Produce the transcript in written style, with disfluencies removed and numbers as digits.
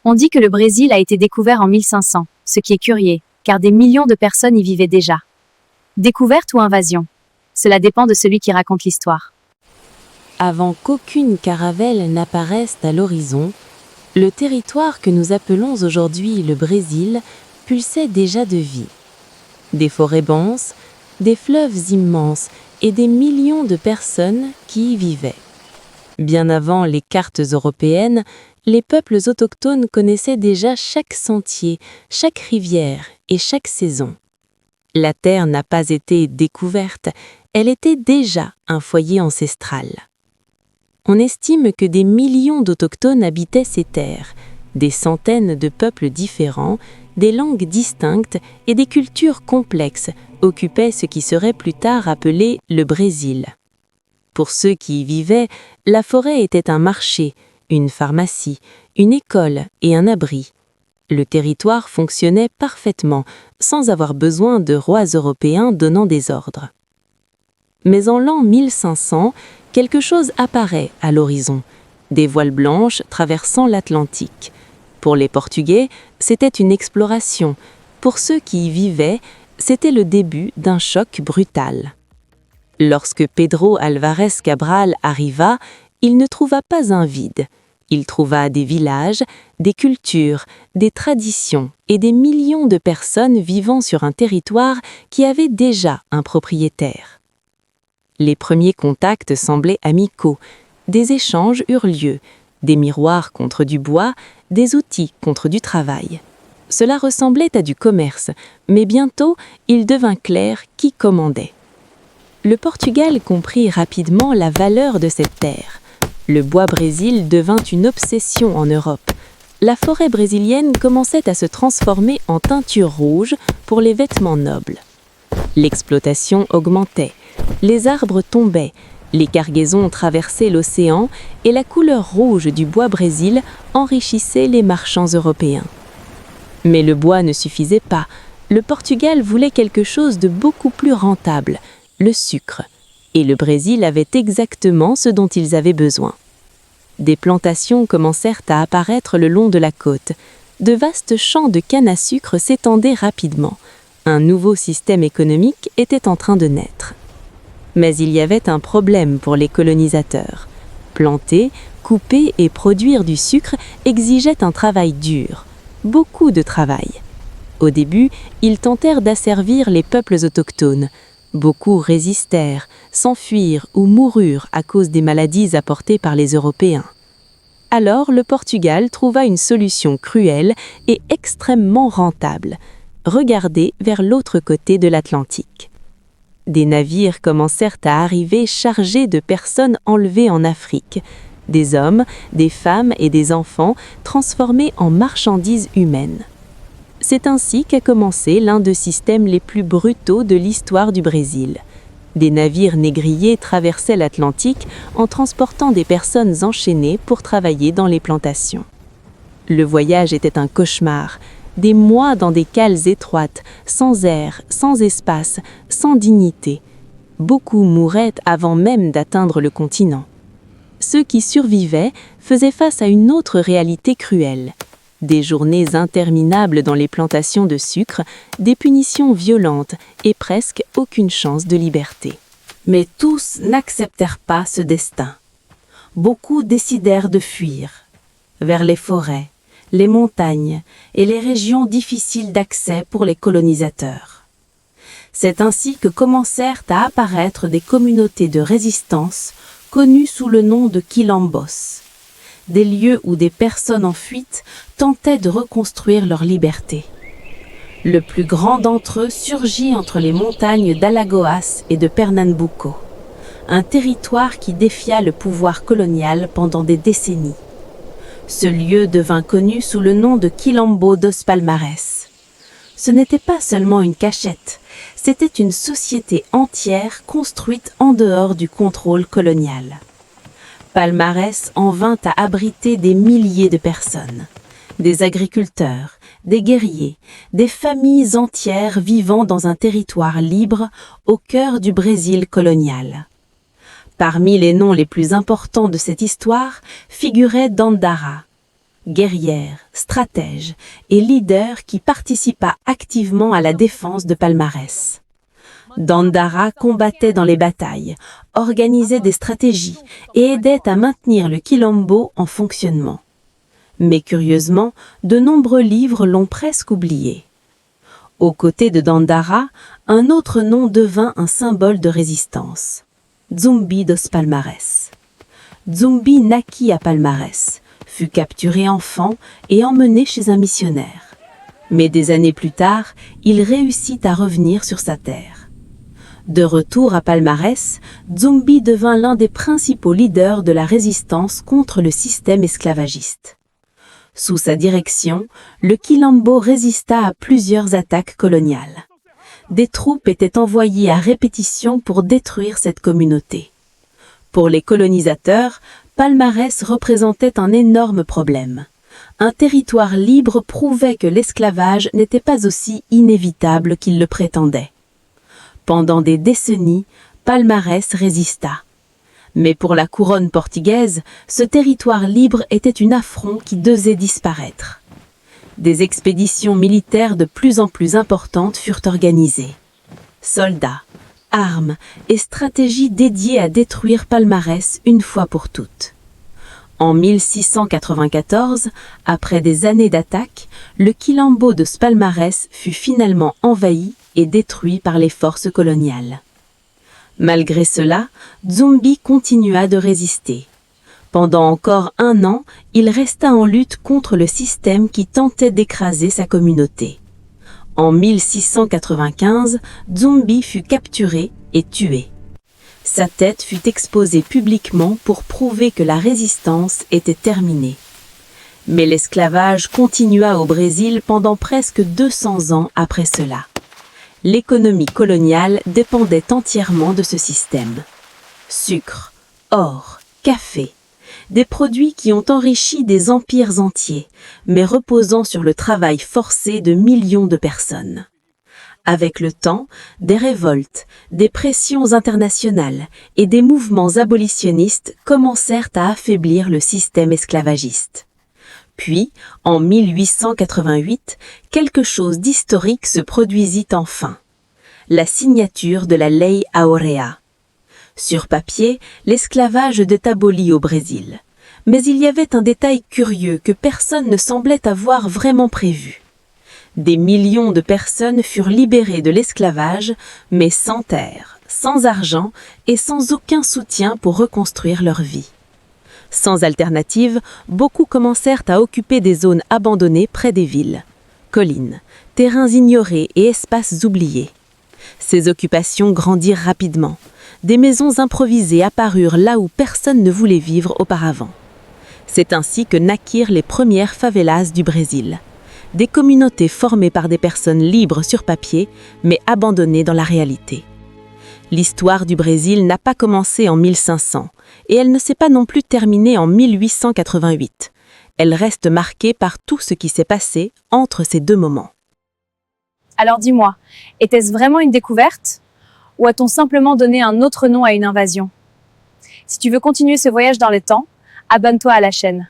On dit que le Brésil a été découvert en 1500, ce qui est curieux, car des millions de personnes y vivaient déjà. Découverte ou invasion? Cela dépend de celui qui raconte l'histoire. Avant qu'aucune caravelle n'apparaisse à l'horizon, le territoire que nous appelons aujourd'hui le Brésil pulsait déjà de vie. Des forêts denses, des fleuves immenses et des millions de personnes qui y vivaient. Bien avant les cartes européennes, les peuples autochtones connaissaient déjà chaque sentier, chaque rivière et chaque saison. La terre n'a pas été découverte, elle était déjà un foyer ancestral. On estime que des millions d'autochtones habitaient ces terres, des centaines de peuples différents, des langues distinctes et des cultures complexes occupaient ce qui serait plus tard appelé le Brésil. Pour ceux qui y vivaient, la forêt était un marché, une pharmacie, une école et un abri. Le territoire fonctionnait parfaitement, sans avoir besoin de rois européens donnant des ordres. Mais en l'an 1500, quelque chose apparaît à l'horizon, des voiles blanches traversant l'Atlantique. Pour les Portugais, c'était une exploration. Pour ceux qui y vivaient, c'était le début d'un choc brutal. Lorsque Pedro Álvares Cabral arriva, il ne trouva pas un vide. Il trouva des villages, des cultures, des traditions et des millions de personnes vivant sur un territoire qui avait déjà un propriétaire. Les premiers contacts semblaient amicaux, des échanges eurent lieu, des miroirs contre du bois, des outils contre du travail. Cela ressemblait à du commerce, mais bientôt il devint clair qui commandait. Le Portugal comprit rapidement la valeur de cette terre. Le bois brésil devint une obsession en Europe. La forêt brésilienne commençait à se transformer en teinture rouge pour les vêtements nobles. L'exploitation augmentait, les arbres tombaient, les cargaisons traversaient l'océan et la couleur rouge du bois brésil enrichissait les marchands européens. Mais le bois ne suffisait pas. Le Portugal voulait quelque chose de beaucoup plus rentable, le sucre. Et le Brésil avait exactement ce dont ils avaient besoin. Des plantations commencèrent à apparaître le long de la côte. De vastes champs de canne à sucre s'étendaient rapidement. Un nouveau système économique était en train de naître. Mais il y avait un problème pour les colonisateurs. Planter, couper et produire du sucre exigeait un travail dur, beaucoup de travail. Au début, ils tentèrent d'asservir les peuples autochtones. Beaucoup résistèrent, s'enfuirent ou moururent à cause des maladies apportées par les Européens. Alors le Portugal trouva une solution cruelle et extrêmement rentable, regarder vers l'autre côté de l'Atlantique. Des navires commencèrent à arriver chargés de personnes enlevées en Afrique, des hommes, des femmes et des enfants transformés en marchandises humaines. C'est ainsi qu'a commencé l'un des systèmes les plus brutaux de l'histoire du Brésil. Des navires négriers traversaient l'Atlantique en transportant des personnes enchaînées pour travailler dans les plantations. Le voyage était un cauchemar, des mois dans des cales étroites, sans air, sans espace, sans dignité. Beaucoup mouraient avant même d'atteindre le continent. Ceux qui survivaient faisaient face à une autre réalité cruelle. Des journées interminables dans les plantations de sucre, des punitions violentes et presque aucune chance de liberté. Mais tous n'acceptèrent pas ce destin. Beaucoup décidèrent de fuir vers les forêts, les montagnes et les régions difficiles d'accès pour les colonisateurs. C'est ainsi que commencèrent à apparaître des communautés de résistance connues sous le nom de quilombos. Des lieux où des personnes en fuite tentaient de reconstruire leur liberté. Le plus grand d'entre eux surgit entre les montagnes d'Alagoas et de Pernambuco, un territoire qui défia le pouvoir colonial pendant des décennies. Ce lieu devint connu sous le nom de Quilombo dos Palmares. Ce n'était pas seulement une cachette, c'était une société entière construite en dehors du contrôle colonial. Palmares en vint à abriter des milliers de personnes, des agriculteurs, des guerriers, des familles entières vivant dans un territoire libre au cœur du Brésil colonial. Parmi les noms les plus importants de cette histoire figurait Dandara. guerrière, stratège et leader qui participa activement à la défense de Palmarès. Dandara combattait dans les batailles, organisait des stratégies et aidait à maintenir le Quilombo en fonctionnement. Mais curieusement, de nombreux livres l'ont presque oublié. Aux côtés de Dandara, un autre nom devint un symbole de résistance. Zumbi dos Palmarès. Zumbi naquit à Palmarès, fut capturé enfant et emmené chez un missionnaire. Mais des années plus tard, il réussit à revenir sur sa terre. De retour à Palmarès, Zumbi devint l'un des principaux leaders de la résistance contre le système esclavagiste. Sous sa direction, le Quilombo résista à plusieurs attaques coloniales. Des troupes étaient envoyées à répétition pour détruire cette communauté. Pour les colonisateurs, Palmarès représentait un énorme problème. Un territoire libre prouvait que l'esclavage n'était pas aussi inévitable qu'il le prétendait. Pendant des décennies, Palmarès résista. Mais pour la couronne portugaise, ce territoire libre était une affront qui devait disparaître. Des expéditions militaires de plus en plus importantes furent organisées. Soldats, armes et stratégies dédiées à détruire Palmarès une fois pour toutes. En 1694, après des années d'attaques, le Quilombo de Palmarès fut finalement envahi et détruit par les forces coloniales. Malgré cela, Zumbi continua de résister. Pendant encore 1 an, il resta en lutte contre le système qui tentait d'écraser sa communauté. En 1695, Zumbi fut capturé et tué. Sa tête fut exposée publiquement pour prouver que la résistance était terminée. Mais l'esclavage continua au Brésil pendant presque 200 ans après cela. L'économie coloniale dépendait entièrement de ce système. Sucre, or, café, des produits qui ont enrichi des empires entiers, mais reposant sur le travail forcé de millions de personnes. Avec le temps, des révoltes, des pressions internationales et des mouvements abolitionnistes commencèrent à affaiblir le système esclavagiste. Puis, en 1888, quelque chose d'historique se produisit enfin. La signature de la Lei Áurea. Sur papier, l'esclavage était aboli au Brésil. Mais il y avait un détail curieux que personne ne semblait avoir vraiment prévu. Des millions de personnes furent libérées de l'esclavage, mais sans terre, sans argent et sans aucun soutien pour reconstruire leur vie. Sans alternative, beaucoup commencèrent à occuper des zones abandonnées près des villes. Collines, terrains ignorés et espaces oubliés. Ces occupations grandirent rapidement. Des maisons improvisées apparurent là où personne ne voulait vivre auparavant. C'est ainsi que naquirent les premières favelas du Brésil. Des communautés formées par des personnes libres sur papier, mais abandonnées dans la réalité. L'histoire du Brésil n'a pas commencé en 1500, et elle ne s'est pas non plus terminée en 1888. Elle reste marquée par tout ce qui s'est passé entre ces 2 moments. Alors dis-moi, était-ce vraiment une découverte? Ou a-t-on simplement donné un autre nom à une invasion? Si tu veux continuer ce voyage dans le temps, abonne-toi à la chaîne.